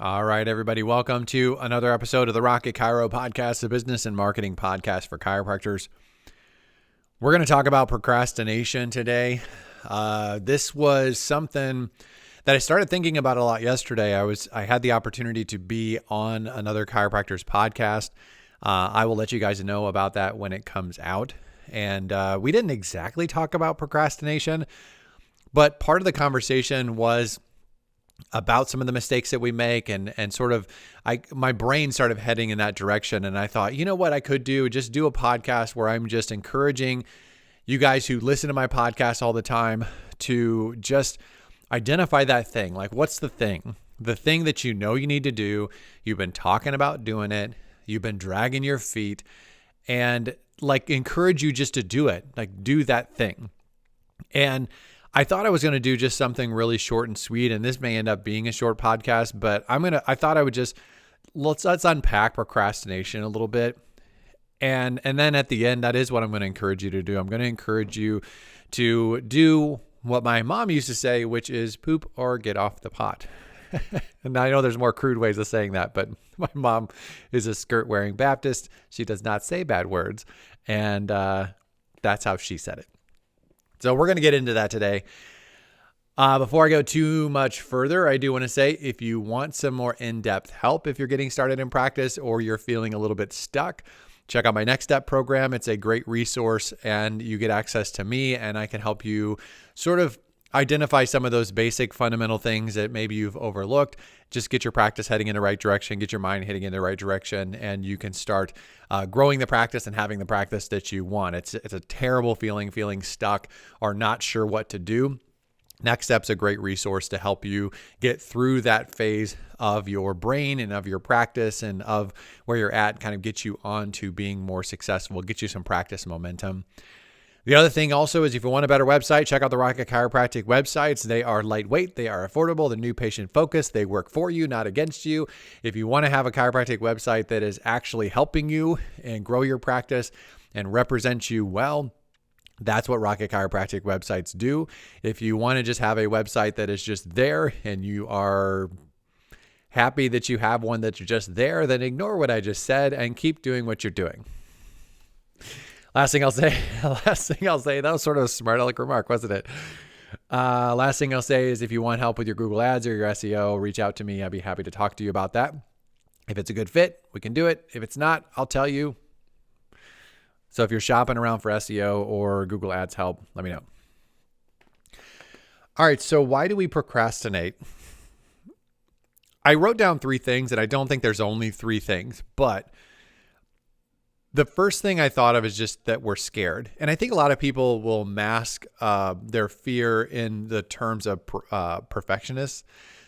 All right, everybody, welcome to another episode of the Rocket Chiro Podcast, a business and marketing podcast for chiropractors. We're going to talk about procrastination today. This was something that I started thinking about a lot yesterday. I had the opportunity to be on another chiropractor's podcast. I will let you guys know about that when it comes out. And we didn't exactly talk about procrastination, but part of the conversation was about some of the mistakes that we make and sort of my brain started heading in that direction. And I thought, you know what I could do? Just do a podcast where I'm just encouraging you guys who listen to my podcast all the time to just identify that thing. Like, what's the thing? The thing that you know you need to do. You've been talking about doing it. You've been dragging your feet, and encourage you just to do it. Like, do that thing. And I thought I was going to do just something really short and sweet, and this may end up being a short podcast, but I thought I would just, let's unpack procrastination a little bit. And then at the end, that is what I'm going to encourage you to do. I'm going to encourage you to do what my mom used to say, which is poop or get off the pot. And I know there's more crude ways of saying that, but my mom is a skirt-wearing Baptist. She does not say bad words, and that's how she said it. So we're going to get into that today. Before I go too much further, I do want to say, if you want some more in-depth help, if you're getting started in practice or you're feeling a little bit stuck, check out my Next Step program. It's a great resource, and you get access to me, and I can help you sort of identify some of those basic fundamental things that maybe you've overlooked. Just get your practice heading in the right direction, get your mind heading in the right direction, and you can start growing the practice and having the practice that you want. It's a terrible feeling stuck or not sure what to do. Next Step's a great resource to help you get through that phase of your brain and of your practice and of where you're at, kind of get you on to being more successful, get you some practice momentum. The other thing also is, if you want a better website, check out the Rocket Chiropractic websites. They are lightweight. They are affordable. They're new patient focused. They work for you, not against you. If you want to have a chiropractic website that is actually helping you and grow your practice and represent you well, that's what Rocket Chiropractic websites do. If you want to just have a website that is just there and you are happy that you have one that's just there, then ignore what I just said and keep doing what you're doing. Last thing I'll say, that was sort of a smart aleck remark, wasn't it? Last thing I'll say is, if you want help with your Google ads or your SEO, reach out to me. I'd be happy to talk to you about that. If it's a good fit, we can do it. If it's not, I'll tell you. So if you're shopping around for SEO or Google ads help, let me know. All right, so why do we procrastinate? I wrote down 3 things, and I don't think there's only 3 things, but the first thing I thought of is just that we're scared. And I think a lot of people will mask their fear in the terms of perfectionists.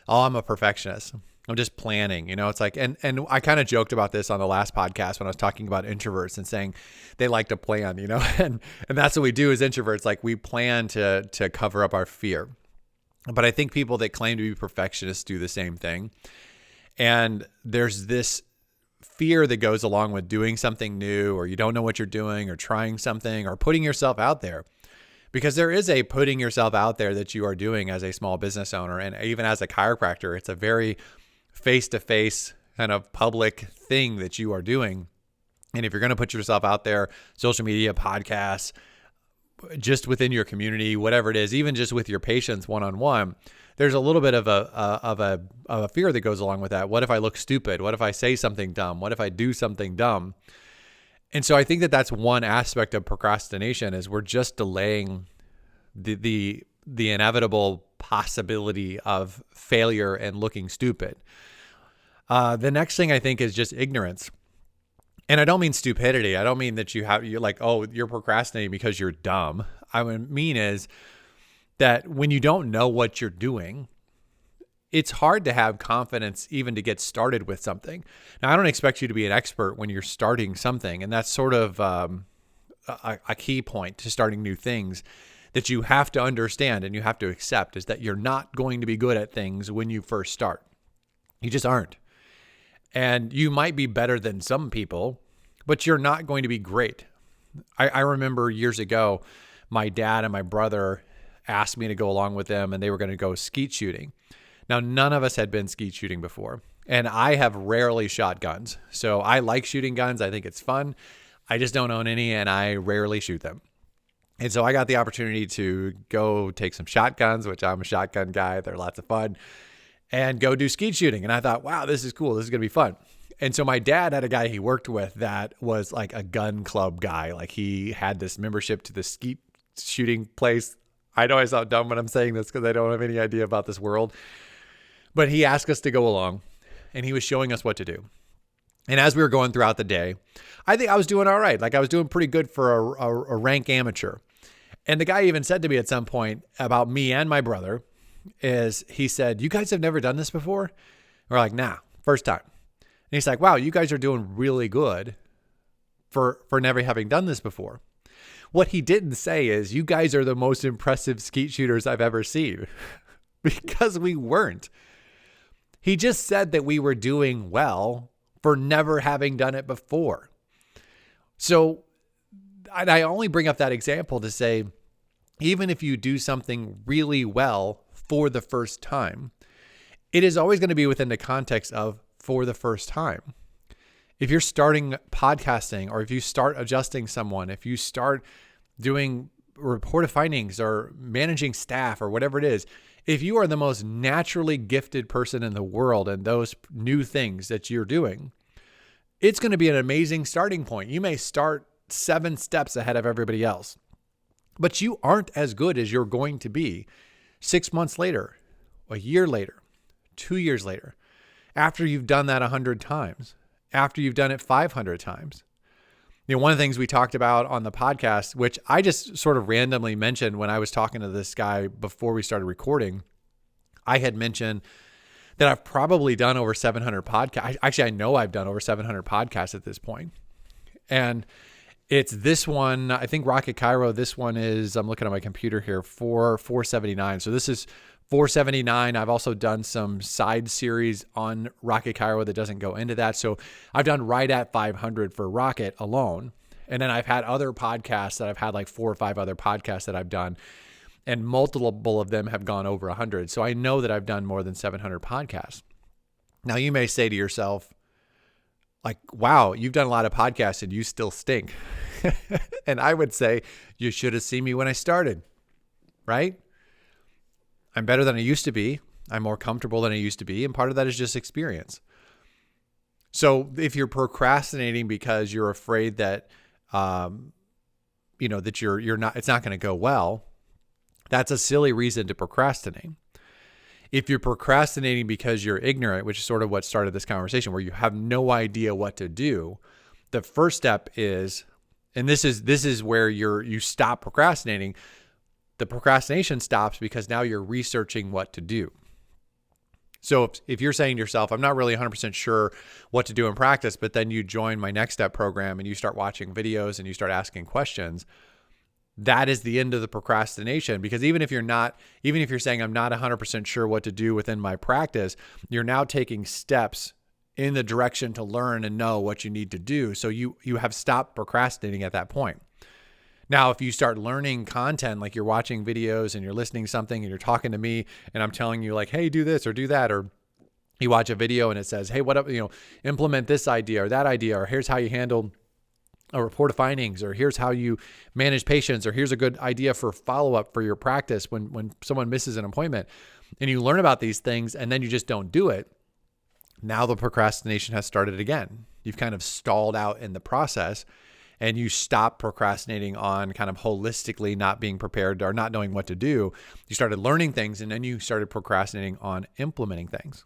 Oh, I'm a perfectionist. I'm just planning, it's like, and I kind of joked about this on the last podcast when I was talking about introverts and saying they like to plan, and that's what we do as introverts. Like, we plan to cover up our fear. But I think people that claim to be perfectionists do the same thing. And there's this fear that goes along with doing something new, or you don't know what you're doing, or trying something, or putting yourself out there. Because there is a putting yourself out there that you are doing as a small business owner. And even as a chiropractor, it's a very face-to-face kind of public thing that you are doing. And if you're going to put yourself out there, social media, podcasts, just within your community, whatever it is, even just with your patients one-on-one, there's a little bit of a fear that goes along with that. What if I look stupid? What if I say something dumb? What if I do something dumb? And so I think that that's one aspect of procrastination, is we're just delaying the inevitable possibility of failure and looking stupid. The next thing I think is just ignorance. And I don't mean stupidity. I don't mean that you're like, oh, you're procrastinating because you're dumb. I mean is that when you don't know what you're doing, it's hard to have confidence even to get started with something. Now, I don't expect you to be an expert when you're starting something. And that's sort of a key point to starting new things that you have to understand and you have to accept, is that you're not going to be good at things when you first start. You just aren't. And you might be better than some people, but you're not going to be great. I remember years ago, my dad and my brother asked me to go along with them, and they were going to go skeet shooting. Now, none of us had been skeet shooting before, and I have rarely shot guns. So I like shooting guns. I think it's fun. I just don't own any, and I rarely shoot them. And so I got the opportunity to go take some shotguns, which I'm a shotgun guy. They're lots of fun, and go do skeet shooting. And I thought, wow, this is cool. This is going to be fun. And so my dad had a guy he worked with that was like a gun club guy. Like he had this membership to the skeet shooting place. I know I sound dumb when I'm saying this because I don't have any idea about this world. But he asked us to go along, and he was showing us what to do. And as we were going throughout the day, I think I was doing all right. Like I was doing pretty good for a rank amateur. And the guy even said to me at some point about me and my brother is he said, "You guys have never done this before?" We're like, "Nah, first time." And he's like, "Wow, you guys are doing really good for never having done this before." What he didn't say is, "You guys are the most impressive skeet shooters I've ever seen," because we weren't. He just said that we were doing well for never having done it before. So I only bring up that example to say, even if you do something really well for the first time, it is always going to be within the context of for the first time. If you're starting podcasting, or if you start adjusting someone, if you start doing report of findings or managing staff or whatever it is, if you are the most naturally gifted person in the world and those new things that you're doing, it's going to be an amazing starting point. You may start 7 steps ahead of everybody else, but you aren't as good as you're going to be 6 months later, a year later, 2 years later, after you've done that 100 times, after you've done it 500 times. You know, one of the things we talked about on the podcast, which I just sort of randomly mentioned when I was talking to this guy before we started recording, I had mentioned that I've probably done over 700 podcasts. Actually, I know I've done over 700 podcasts at this point. And it's this one, I think Rocket Chiro, this one is, I'm looking at my computer here, 479. So this is 479. I've also done some side series on Rocket Chiro that doesn't go into that. So I've done right at 500 for Rocket alone. And then I've had other podcasts that I've had like 4 or 5 other podcasts that I've done, and multiple of them have gone over 100. So I know that I've done more than 700 podcasts. Now you may say to yourself, like, wow, you've done a lot of podcasts and you still stink. And I would say, you should have seen me when I started, right? I'm better than I used to be. I'm more comfortable than I used to be. And part of that is just experience. So if you're procrastinating because you're afraid that, that you're not, it's not going to go well, that's a silly reason to procrastinate. If you're procrastinating because you're ignorant, which is sort of what started this conversation, where you have no idea what to do, the first step is, and this is where you stop procrastinating. The procrastination stops because now you're researching what to do. So if you're saying to yourself, I'm not really 100% sure what to do in practice, but then you join my Next Step program and you start watching videos and you start asking questions, that is the end of the procrastination. Because even if you're saying I'm not 100% sure what to do within my practice, you're now taking steps in the direction to learn and know what you need to do. So you have stopped procrastinating at that point. Now, if you start learning content, like you're watching videos and you're listening to something and you're talking to me and I'm telling you like, hey, do this or do that, or you watch a video and it says, hey, implement this idea or that idea, or here's how you handle a report of findings, or here's how you manage patients, or here's a good idea for follow-up for your practice when someone misses an appointment, and you learn about these things and then you just don't do it. Now the procrastination has started again. You've kind of stalled out in the process and you stop procrastinating on kind of holistically not being prepared or not knowing what to do. You started learning things and then you started procrastinating on implementing things.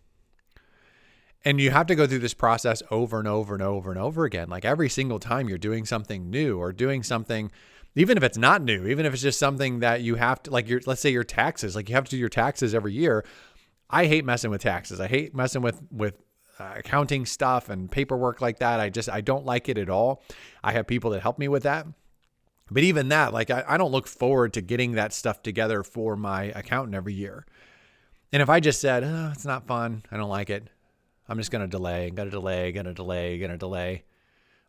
And you have to go through this process over and over and over and over again. Like every single time you're doing something new or doing something, even if it's not new, even if it's just something that you have to, like let's say your taxes, like you have to do your taxes every year. I hate messing with taxes. I hate messing with accounting stuff and paperwork like that. I don't like it at all. I have people that help me with that. But even that, like I don't look forward to getting that stuff together for my accountant every year. And if I just said, oh, it's not fun, I don't like it, I'm just going to delay, I'm going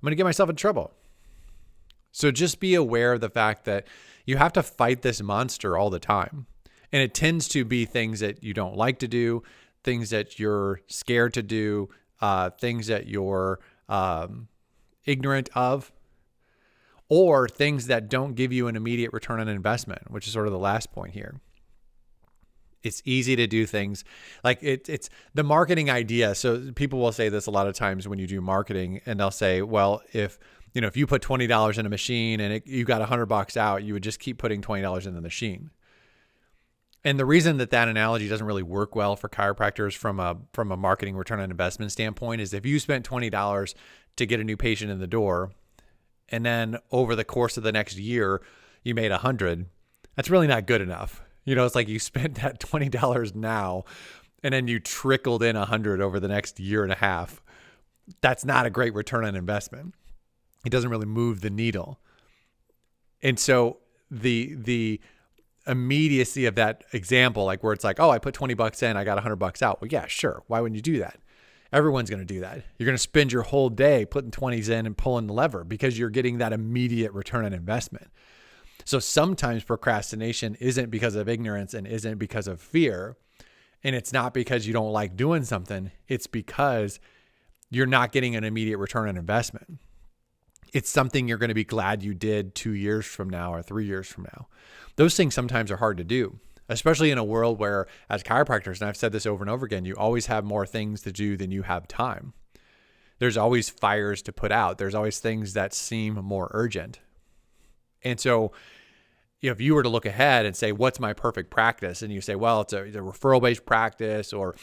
to get myself in trouble. So just be aware of the fact that you have to fight this monster all the time. And it tends to be things that you don't like to do, things that you're scared to do, things that you're ignorant of, or things that don't give you an immediate return on investment, which is sort of the last point here. It's easy to do things like it's the marketing idea. So people will say this a lot of times when you do marketing, and they'll say, well, if you put $20 in a machine and you got $100 out, you would just keep putting $20 in the machine. And the reason that analogy doesn't really work well for chiropractors from a marketing return on investment standpoint is if you spent $20 to get a new patient in the door, and then over the course of the next year, you made $100, that's really not good enough. It's like you spent that $20 now, and then you trickled in $100 over the next year and a half. That's not a great return on investment. It doesn't really move the needle. And so the immediacy of that example, like where it's like, oh, I put $20 in, I got $100 out. Well, yeah, sure. Why wouldn't you do that? Everyone's going to do that. You're going to spend your whole day putting 20s in and pulling the lever because you're getting that immediate return on investment. So sometimes procrastination isn't because of ignorance and isn't because of fear. And it's not because you don't like doing something. It's because you're not getting an immediate return on investment. It's something you're going to be glad you did 2 years from now or 3 years from now. Those things sometimes are hard to do, especially in a world where, as chiropractors, and I've said this over and over again, you always have more things to do than you have time. There's always fires to put out. There's always things that seem more urgent. And so if you were to look ahead and say, what's my perfect practice? And you say, well, it's a referral-based practice, or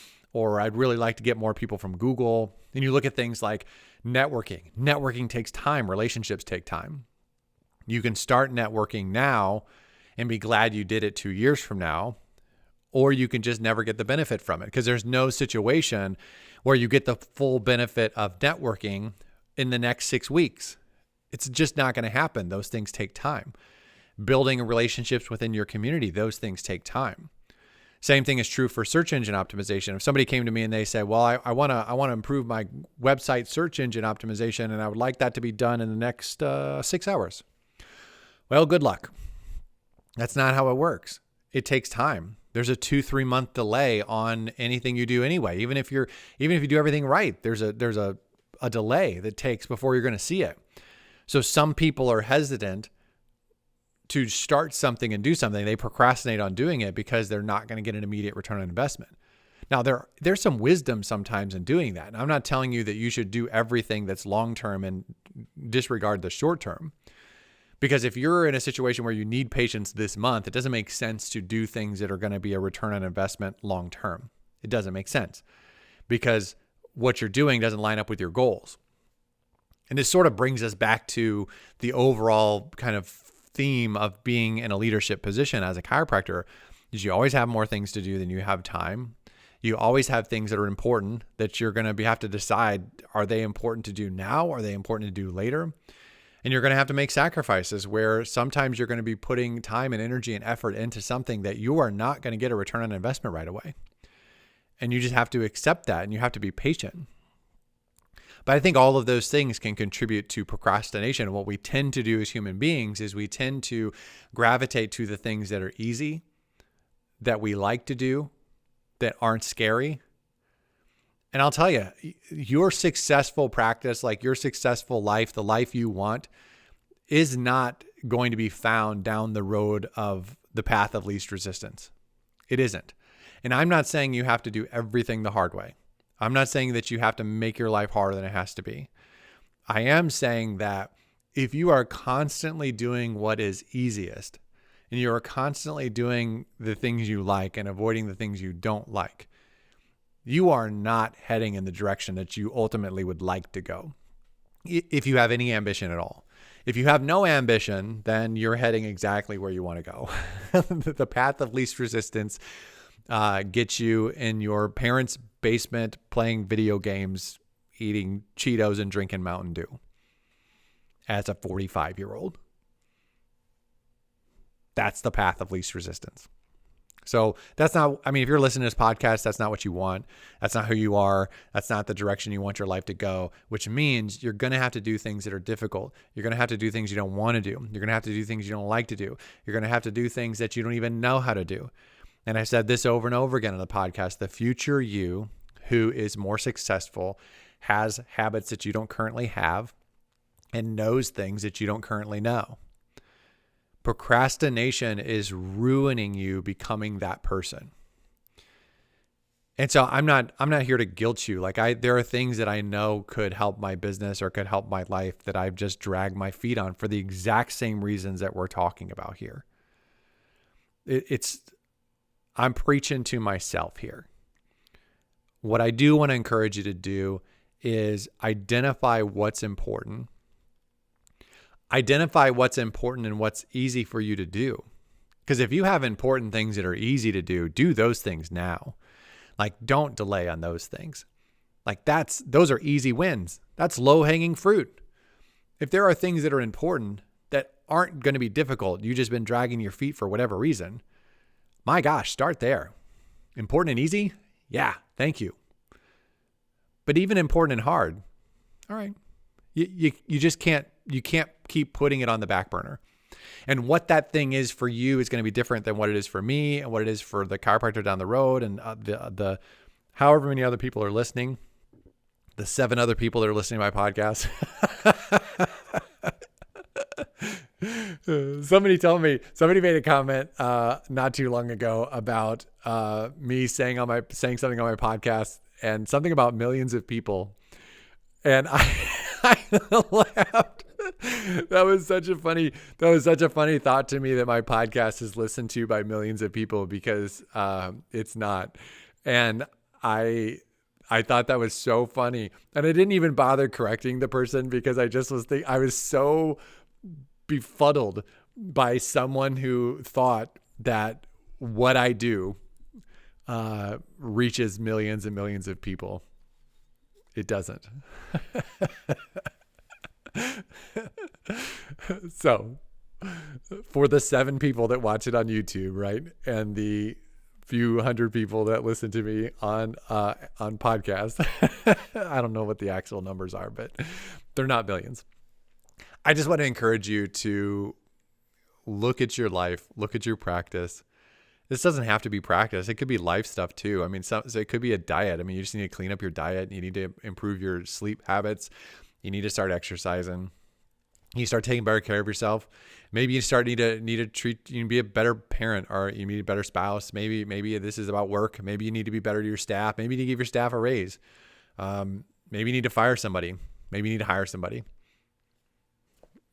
I'd really like to get more people from Google. And you look at things like networking. Networking takes time. Relationships take time. You can start networking now and be glad you did it 2 years from now, or you can just never get the benefit from it because there's no situation where you get the full benefit of networking in the next 6 weeks. It's just not going to happen. Those things take time. Building relationships within your community, those things take time. Same thing is true for search engine optimization. If somebody came to me and they say, well, I want to improve my website search engine optimization, and I would like that to be done in the next 6 hours. Well, good luck. That's not how it works. It takes time. There's a 2-3 month delay on anything you do anyway. Even if you do everything right, there's a delay that takes before you're going to see it. So some people are hesitant to start something and do something. They procrastinate on doing it because they're not going to get an immediate return on investment. Now, there's some wisdom sometimes in doing that. And I'm not telling you that you should do everything that's long-term and disregard the short-term. Because if you're in a situation where you need patients this month, it doesn't make sense to do things that are going to be a return on investment long-term. It doesn't make sense because what you're doing doesn't line up with your goals. And this sort of brings us back to the overall kind of theme of being in a leadership position as a chiropractor is you always have more things to do than you have time. You always have things that are important that you're going to have to decide, are they important to do now? Are they important to do later? And you're going to have to make sacrifices where sometimes you're going to be putting time and energy and effort into something that you are not going to get a return on investment right away. And you just have to accept that and you have to be patient. But I think all of those things can contribute to procrastination. And what we tend to do as human beings is we tend to gravitate to the things that are easy, that we like to do, that aren't scary. And I'll tell you, your successful practice, like your successful life, the life you want, is not going to be found down the road of the path of least resistance. It isn't. And I'm not saying you have to do everything the hard way. I'm not saying that you have to make your life harder than it has to be. I am saying that if you are constantly doing what is easiest and you are constantly doing the things you like and avoiding the things you don't like, you are not heading in the direction that you ultimately would like to go, if you have any ambition at all. If you have no ambition, then you're heading exactly where you want to go. The path of least resistance gets you in your parents' basement playing video games, eating Cheetos and drinking Mountain Dew as a 45-year-old. That's the path of least resistance. So that's not, if you're listening to this podcast, that's not what you want. That's not who you are. That's not the direction you want your life to go, which means you're going to have to do things that are difficult. You're going to have to do things you don't want to do. You're going to have to do things you don't like to do. You're going to have to do things that you don't even know how to do. And I've said this over and over again on the podcast, the future you who is more successful has habits that you don't currently have and knows things that you don't currently know. Procrastination is ruining you becoming that person. And so I'm not here to guilt you. There are things that I know could help my business or could help my life that I've just dragged my feet on for the exact same reasons that we're talking about here. I'm preaching to myself here. What I do want to encourage you to do is identify what's important. Identify what's important and what's easy for you to do. Because if you have important things that are easy to do those things now. Don't delay on those things. Those are easy wins. That's low-hanging fruit. If there are things that are important that aren't going to be difficult, you've just been dragging your feet for whatever reason, my gosh, start there. Important and easy? Yeah, thank you. But even important and hard, all right. You just can't keep putting it on the back burner. And what that thing is for you is going to be different than what it is for me and what it is for the chiropractor down the road and the however many other people are listening, the 7 other people that are listening to my podcast. Somebody made a comment not too long ago about me saying something on my podcast and something about millions of people. And I laughed. That was such a funny thought to me that my podcast is listened to by millions of people because it's not. And I thought that was so funny. And I didn't even bother correcting the person because I was so befuddled by someone who thought that what I do reaches millions and millions of people. It doesn't. So for the 7 people that watch it on YouTube, right? And the few hundred people that listen to me on podcasts, I don't know what the actual numbers are, but they're not millions. I just want to encourage you to look at your life, look at your practice. This doesn't have to be practice. It could be life stuff too. I mean, so it could be a diet. I mean, you just need to clean up your diet. You need to improve your sleep habits. You need to start exercising. You start taking better care of yourself. Maybe you need to be a better parent, or you need a better spouse. Maybe this is about work. Maybe you need to be better to your staff. Maybe you need to give your staff a raise. Maybe you need to fire somebody. Maybe you need to hire somebody.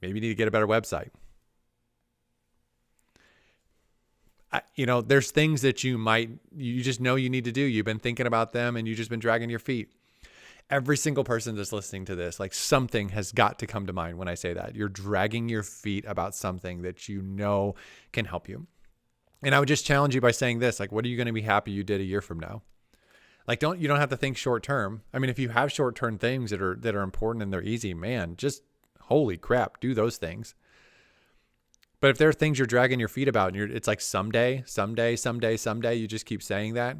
Maybe you need to get a better website. There's things that you just know you need to do. You've been thinking about them and you've just been dragging your feet. Every single person that's listening to this, something has got to come to mind when I say that. You're dragging your feet about something that you know can help you. And I would just challenge you by saying this, what are you going to be happy you did a year from now? You don't have to think short term. I mean, if you have short term things that are important and they're easy, man, just holy crap, do those things. But if there are things you're dragging your feet about and it's someday, you just keep saying that.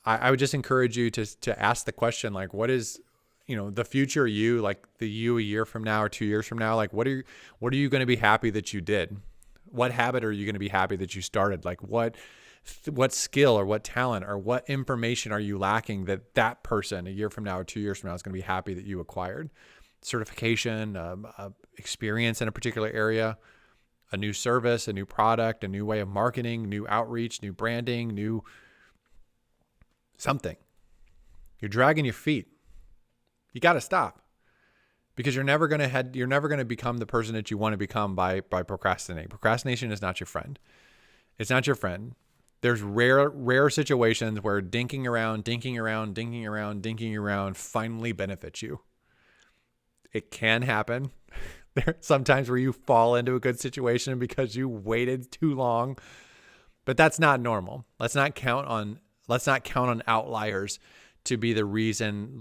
I would just encourage you to ask the question, what is, the future you, the you a year from now or 2 years from now, what are you going to be happy that you did? What habit are you going to be happy that you started? What skill or what talent or what information are you lacking that person a year from now or 2 years from now is going to be happy that you acquired? Certification, experience in a particular area, a new service, a new product, a new way of marketing, new outreach, new branding, new something. You're dragging your feet. You got to stop, because you're never going to become the person that you want to become by procrastinating. Procrastination is not your friend. It's not your friend. There's rare situations where dinking around finally benefits you. It can happen. There are sometimes where you fall into a good situation because you waited too long, but that's not normal. Let's not count on outliers to be the reason,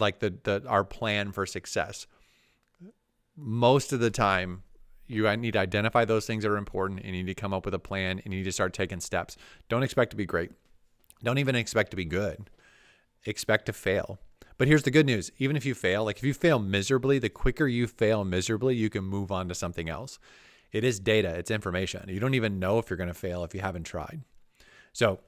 our plan for success. Most of the time, you need to identify those things that are important, and you need to come up with a plan, and you need to start taking steps. Don't expect to be great. Don't even expect to be good. Expect to fail. But here's the good news. Even if you fail, if you fail miserably, the quicker you fail miserably, you can move on to something else. It is data. It's information. You don't even know if you're going to fail if you haven't tried. So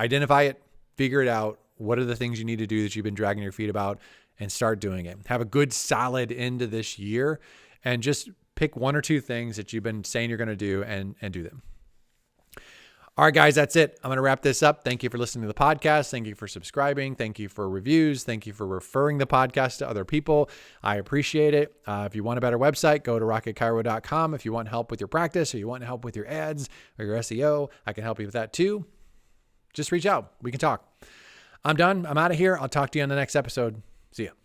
identify it, figure it out. What are the things you need to do that you've been dragging your feet about, and start doing it. Have a good solid end to this year, and just pick one or two things that you've been saying you're going to do and do them. All right, guys, that's it. I'm going to wrap this up. Thank you for listening to the podcast. Thank you for subscribing. Thank you for reviews. Thank you for referring the podcast to other people. I appreciate it. If you want a better website, go to rocketchiro.com. If you want help with your practice, or you want help with your ads or your SEO, I can help you with that too. Just reach out. We can talk. I'm done. I'm out of here. I'll talk to you on the next episode. See ya.